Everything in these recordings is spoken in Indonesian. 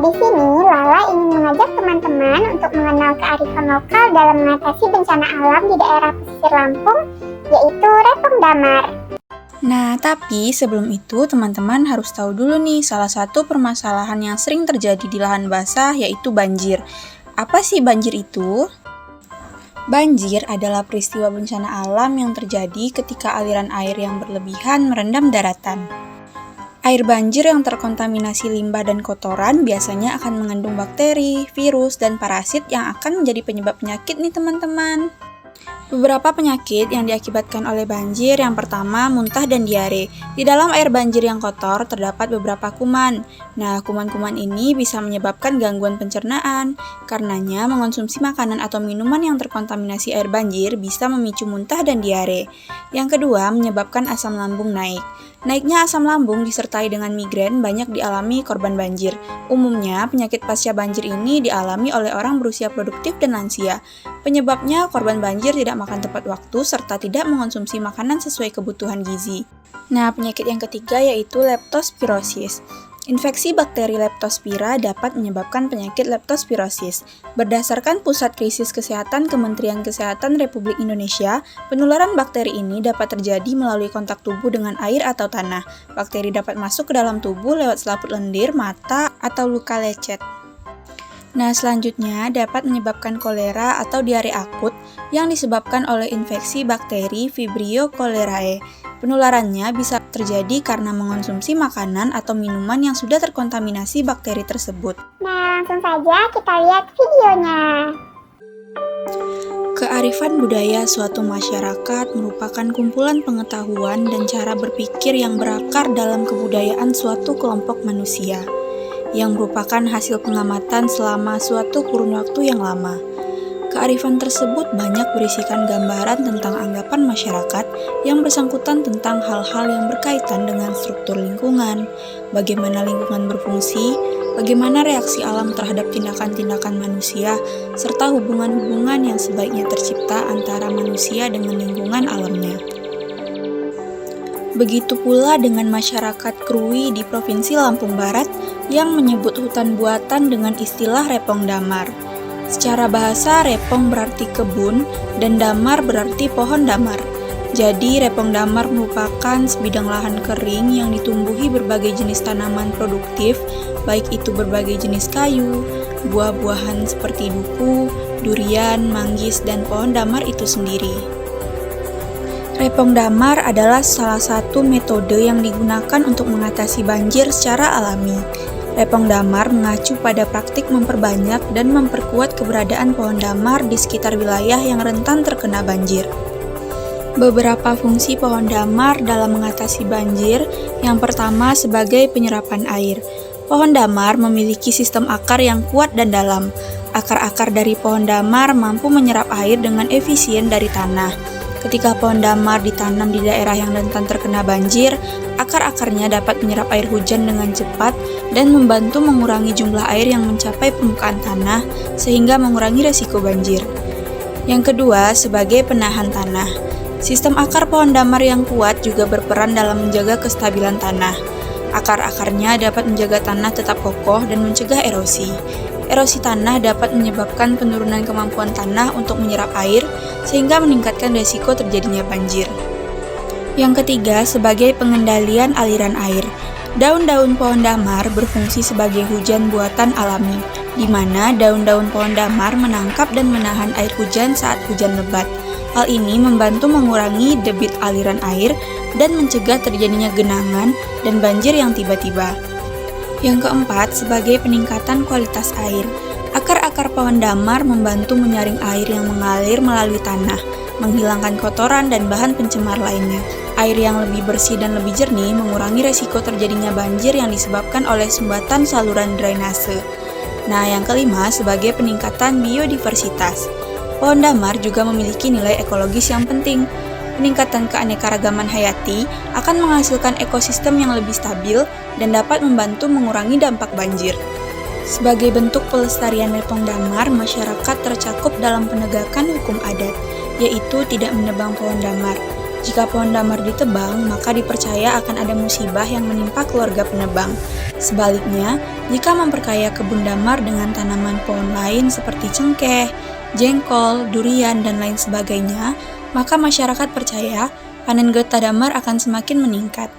di sini Lala ingin mengajak teman-teman untuk mengenal kearifan lokal dalam mengatasi bencana alam di daerah pesisir Lampung, yaitu Repong Damar. Nah, tapi sebelum itu teman-teman harus tahu dulu nih salah satu permasalahan yang sering terjadi di lahan basah yaitu banjir. Apa sih banjir itu? Banjir adalah peristiwa bencana alam yang terjadi ketika aliran air yang berlebihan merendam daratan. Air banjir yang terkontaminasi limbah dan kotoran biasanya akan mengandung bakteri, virus, dan parasit yang akan menjadi penyebab penyakit nih teman-teman. Beberapa penyakit yang diakibatkan oleh banjir, yang pertama muntah dan diare. Di dalam air banjir yang kotor terdapat beberapa kuman. Nah, kuman-kuman ini bisa menyebabkan gangguan pencernaan. Karenanya, mengonsumsi makanan atau minuman yang terkontaminasi air banjir bisa memicu muntah dan diare. Yang kedua, menyebabkan asam lambung naik. Naiknya asam lambung disertai dengan migrain banyak dialami korban banjir. Umumnya, penyakit pasca banjir ini dialami oleh orang berusia produktif dan lansia. Penyebabnya, korban banjir tidak makan tepat waktu serta tidak mengonsumsi makanan sesuai kebutuhan gizi. Nah, penyakit yang ketiga yaitu leptospirosis. Infeksi bakteri Leptospira dapat menyebabkan penyakit leptospirosis. Berdasarkan Pusat Krisis Kesehatan Kementerian Kesehatan Republik Indonesia, penularan bakteri ini dapat terjadi melalui kontak tubuh dengan air atau tanah. Bakteri dapat masuk ke dalam tubuh lewat selaput lendir, mata, atau luka lecet. Nah, selanjutnya dapat menyebabkan kolera atau diare akut yang disebabkan oleh infeksi bakteri Vibrio cholerae. Penularannya bisa terjadi karena mengonsumsi makanan atau minuman yang sudah terkontaminasi bakteri tersebut. Nah, langsung saja kita lihat videonya. Kearifan budaya suatu masyarakat merupakan kumpulan pengetahuan dan cara berpikir yang berakar dalam kebudayaan suatu kelompok manusia, yang merupakan hasil pengamatan selama suatu kurun waktu yang lama. Kearifan tersebut banyak berisikan gambaran tentang anggapan masyarakat yang bersangkutan tentang hal-hal yang berkaitan dengan struktur lingkungan, bagaimana lingkungan berfungsi, bagaimana reaksi alam terhadap tindakan-tindakan manusia, serta hubungan-hubungan yang sebaiknya tercipta antara manusia dengan lingkungan alamnya. Begitu pula dengan masyarakat Krui di Provinsi Lampung Barat yang menyebut hutan buatan dengan istilah Repong Damar. Secara bahasa, repong berarti kebun dan damar berarti pohon damar. Jadi, repong damar merupakan sebidang lahan kering yang ditumbuhi berbagai jenis tanaman produktif, baik itu berbagai jenis kayu, buah-buahan seperti duku, durian, manggis, dan pohon damar itu sendiri. Repong damar adalah salah satu metode yang digunakan untuk mengatasi banjir secara alami. Repong damar mengacu pada praktik memperbanyak dan memperkuat keberadaan pohon damar di sekitar wilayah yang rentan terkena banjir. Beberapa fungsi pohon damar dalam mengatasi banjir, yang pertama sebagai penyerapan air. Pohon damar memiliki sistem akar yang kuat dan dalam. Akar-akar dari pohon damar mampu menyerap air dengan efisien dari tanah. Ketika pohon damar ditanam di daerah yang rentan terkena banjir, akar-akarnya dapat menyerap air hujan dengan cepat dan membantu mengurangi jumlah air yang mencapai permukaan tanah sehingga mengurangi resiko banjir. Yang kedua, sebagai penahan tanah. Sistem akar pohon damar yang kuat juga berperan dalam menjaga kestabilan tanah. Akar-akarnya dapat menjaga tanah tetap kokoh dan mencegah erosi. Erosi tanah dapat menyebabkan penurunan kemampuan tanah untuk menyerap air, sehingga meningkatkan risiko terjadinya banjir. Yang ketiga, sebagai pengendalian aliran air. Daun-daun pohon damar berfungsi sebagai hujan buatan alami, di mana daun-daun pohon damar menangkap dan menahan air hujan saat hujan lebat. Hal ini membantu mengurangi debit aliran air dan mencegah terjadinya genangan dan banjir yang tiba-tiba. Yang keempat, sebagai peningkatan kualitas air. Akar-akar pohon damar membantu menyaring air yang mengalir melalui tanah, menghilangkan kotoran dan bahan pencemar lainnya. Air yang lebih bersih dan lebih jernih mengurangi resiko terjadinya banjir yang disebabkan oleh sumbatan saluran drainase. Nah, yang kelima, sebagai peningkatan biodiversitas. Pohon damar juga memiliki nilai ekologis yang penting. Peningkatan keanekaragaman hayati akan menghasilkan ekosistem yang lebih stabil dan dapat membantu mengurangi dampak banjir. Sebagai bentuk pelestarian repong damar, masyarakat tercakup dalam penegakan hukum adat, yaitu tidak menebang pohon damar. Jika pohon damar ditebang, maka dipercaya akan ada musibah yang menimpa keluarga penebang. Sebaliknya, jika memperkaya kebun damar dengan tanaman pohon lain seperti cengkeh, jengkol, durian, dan lain sebagainya, maka masyarakat percaya panen getah damar akan semakin meningkat.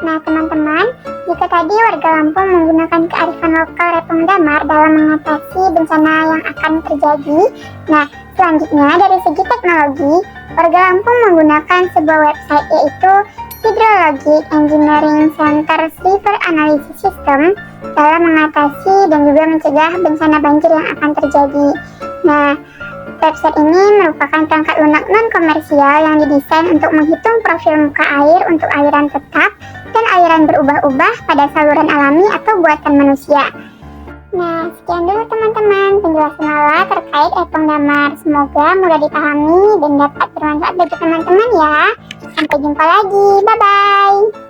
Nah teman-teman, jika tadi warga Lampung menggunakan kearifan lokal Repong Damar dalam mengatasi bencana yang akan terjadi, nah selanjutnya dari segi teknologi, warga Lampung menggunakan sebuah website yaitu Hydrologic Engineering Center River Analysis System dalam mengatasi dan juga mencegah bencana banjir yang akan terjadi. Nah, website ini merupakan perangkat lunak non-komersial yang didesain untuk menghitung profil muka air untuk aliran tetap dan aliran berubah-ubah pada saluran alami atau buatan manusia. Nah, sekian dulu teman-teman penjelasan Lala terkait Repong Damar. Semoga mudah dipahami dan dapat bermanfaat bagi teman-teman ya. Sampai jumpa lagi, bye-bye.